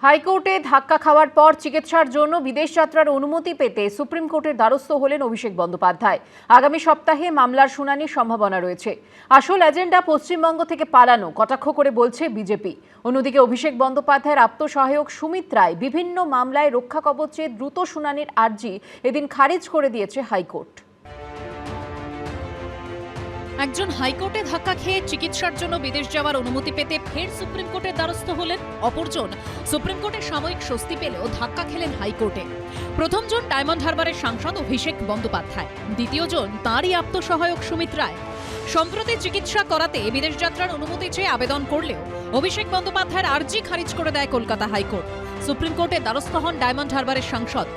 হাইকোর্টে ধাক্কা খাওয়ার পর চিকিৎসার জন্য বিদেশ যাত্রার অনুমতি পেতে সুপ্রিম কোর্টের দ্বারস্থ হলেন অভিষেক বন্দ্যোপাধ্যায়। আগামী সপ্তাহে মামলার শুনানির সম্ভাবনা রয়েছে। আসল এজেন্ডা পশ্চিমবঙ্গ থেকে পালানো, কটাক্ষ করে বলছে বিজেপি। অন্যদিকে অভিষেক বন্দ্যোপাধ্যায়ের আপ্তসহায়ক সুমিত রায় বিভিন্ন মামলায় রক্ষা কবচে দ্রুত শুনানির আর্জি এদিন খারিজ করে দিয়েছে হাইকোর্ট। একজন হাইকোর্টে ধাক্কা খেয়ে চিকিৎসার জন্য বিদেশ যাওয়ার অনুমতি পেতে ফের সুপ্রিম কোর্টের দ্বারস্থ হলেন। অপরজন সুপ্রিম কোর্টে সাময়িক স্বস্তি পেলেও ধাক্কা খেলেন হাইকোর্টে। প্রথমজন ডায়মন্ড হারবারের সাংসদ অভিষেক বন্দ্যোপাধ্যায়, দ্বিতীয়জন তাঁরই আপ্তসহায়ক সুমিত রায়। সম্প্রতি চিকিৎসা করাতে বিদেশ যাত্রার অনুমতি চেয়ে আবেদন করলেও অভিষেক বন্দ্যোপাধ্যায়ের আর্জি খারিজ করে দেয় কলকাতা হাইকোর্ট। সুপ্রিম কোর্টের দ্বারস্থ হন ডায়মন্ড হারবারের সাংসদ।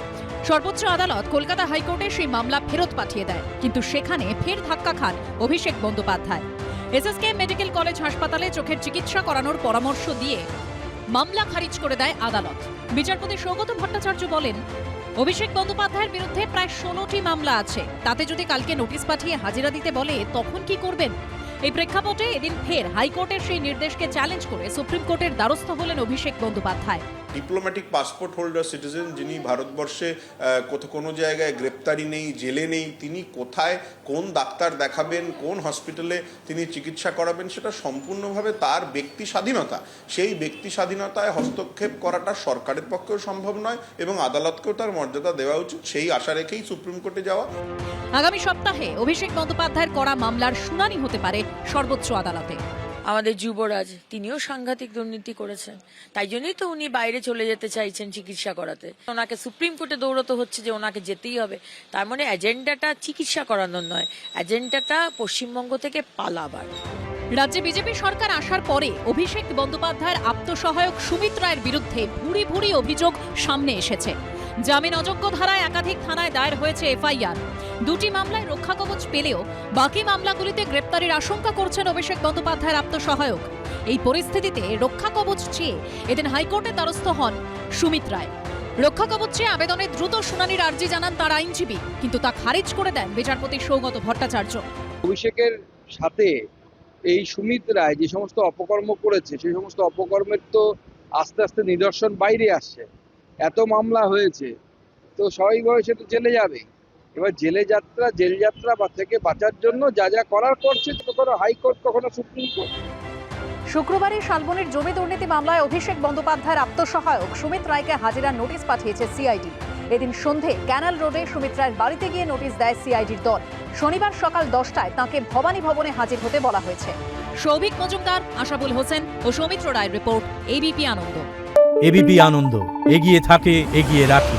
সর্বোচ্চ আদালত কলকাতা হাইকোর্টে সেই মামলা ফেরত পাঠিয়ে দেয়, কিন্তু সেখানে ফের ধাক্কা খান Abhishek Bandyopadhyay. SSK medical college হাসপাতালে চোখের চিকিৎসা করানোর পরামর্শ দিয়ে মামলা খারিজ করে দেয় আদালত। বিচারপতি সৌগত ভট্টাচার্য বলেন, অভিষেক বন্দ্যোপাধ্যায়ের বিরুদ্ধে প্রায় 16টি মামলা আছে, তাতে যদি কালকে নোটিশ পাঠিয়ে হাজিরা দিতে বলে তখন কি করবেন? এই প্রেক্ষাপটে এদিন ফের হাইকোর্টের সেই নির্দেশকে চ্যালেঞ্জ করে সুপ্রিম কোর্টের দ্বারস্থ হলেন Abhishek Bandyopadhyay. Diplomatic passport holder citizen, যিনি ভারতবর্ষে কোনো জায়গায় গ্রেপ্তারি নেই, জেলে নেই, তিনি কোথায় কোন ডাক্তার দেখাবেন, কোন হসপিটালে তিনি চিকিৎসা করাবেন, সেটা সম্পূর্ণভাবে তার ব্যক্তি স্বাধীনতা। সেই ব্যক্তি স্বাধীনতায় হস্তক্ষেপ করাটা সরকারের পক্ষেও সম্ভব নয় এবং আদালতকেও তার মর্যাদা দেওয়া উচিত, সেই আশা রেখেই সুপ্রিম কোর্টে যাওয়া। আগামী সপ্তাহে অভিষেক বন্দ্যোপাধ্যায়ের করা মামলার শুনানি হতে পারে সর্বোচ্চ আদালতে। আমাদের যুবরাজ, তিনিও সাংঘাতিক দুর্নীতি করেছেন, তাই জন্যই তো উনি বাইরে চলে যেতে চাইছেন চিকিৎসা করাতে। ওনাকে সুপ্রিম কোর্টে দৌড়তে হচ্ছে যে ওনাকে যেতেই হবে। তার মানে এজেন্ডাটা চিকিৎসা করানোর নয়, এজেন্ডাটা পশ্চিমবঙ্গ থেকে পালাবার। রাজ্যে বিজেপি সরকার আসার পরে অভিষেক বন্দ্যোপাধ্যায়ের আপ্তসহায়ক সুমিত রায়ের বিরুদ্ধে ভুরি ভুরি অভিযোগ সামনে এসেছে। জামিন অযোগ্য ধারায় একাধিক থানায় দায়ের হয়েছে এফআইআর। দুটি মামলায় রক্ষা কবচ পেলেও বাকি মামলাগুলিতে গ্রেপ্তারির আশঙ্কা করছেন অভিষেক বন্দ্যোপাধ্যায়ের আপ্তসহায়ক। এই পরিস্থিতিতে রক্ষা কবচ চেয়ে এদিন হাইকোর্টে দ্বারস্থ হন সুমিত রায়। রক্ষা কবচ চেয়ে আবেদনে দ্রুত শুনানির আর্জি জানান তার আইনজীবী, কিন্তু তা খারিজ করে দেন বিচারপতি সৌগত ভট্টাচার্য। অভিষেকের সাথে এই সুমিত রায় যে সমস্ত অপকর্ম করেছে, সেই সমস্ত অপকর্মের তো আস্তে আস্তে নিদর্শন বাইরে আসছে। এত মামলা হয়েছে, তো স্বাভাবিকভাবে সে তো জেলে যাবে। এবার জেল যাত্রা বা থেকে বাঁচার জন্য যা যা করার করছে, কখনো হাইকোর্ট কখনো সুপ্রিম কোর্ট। শুক্রবারই শালবনির জমি দুর্নীতি মামলায় অভিষেক বন্দ্যোপাধ্যায়ের আপ্তসহায়ক সুমিত রায়কে হাজিরার নোটিশ পাঠিয়েছে সিআইডি। এদিন সন্ধে ক্যানাল রোডে সুমিত রায়ের বাড়িতে গিয়ে নোটিশ দেয় সিআইডির দল। শনিবার সকাল 10টায় তাঁকে ভবানী ভবনে হাজির হতে বলা হয়েছে। সৌভিক মজুমদার, আশাবুল হোসেন ও সৌমিত্র রায়ের রিপোর্ট, এবিপি আনন্দ। এবিপি আনন্দ, এগিয়ে থাকে, এগিয়ে রাখে।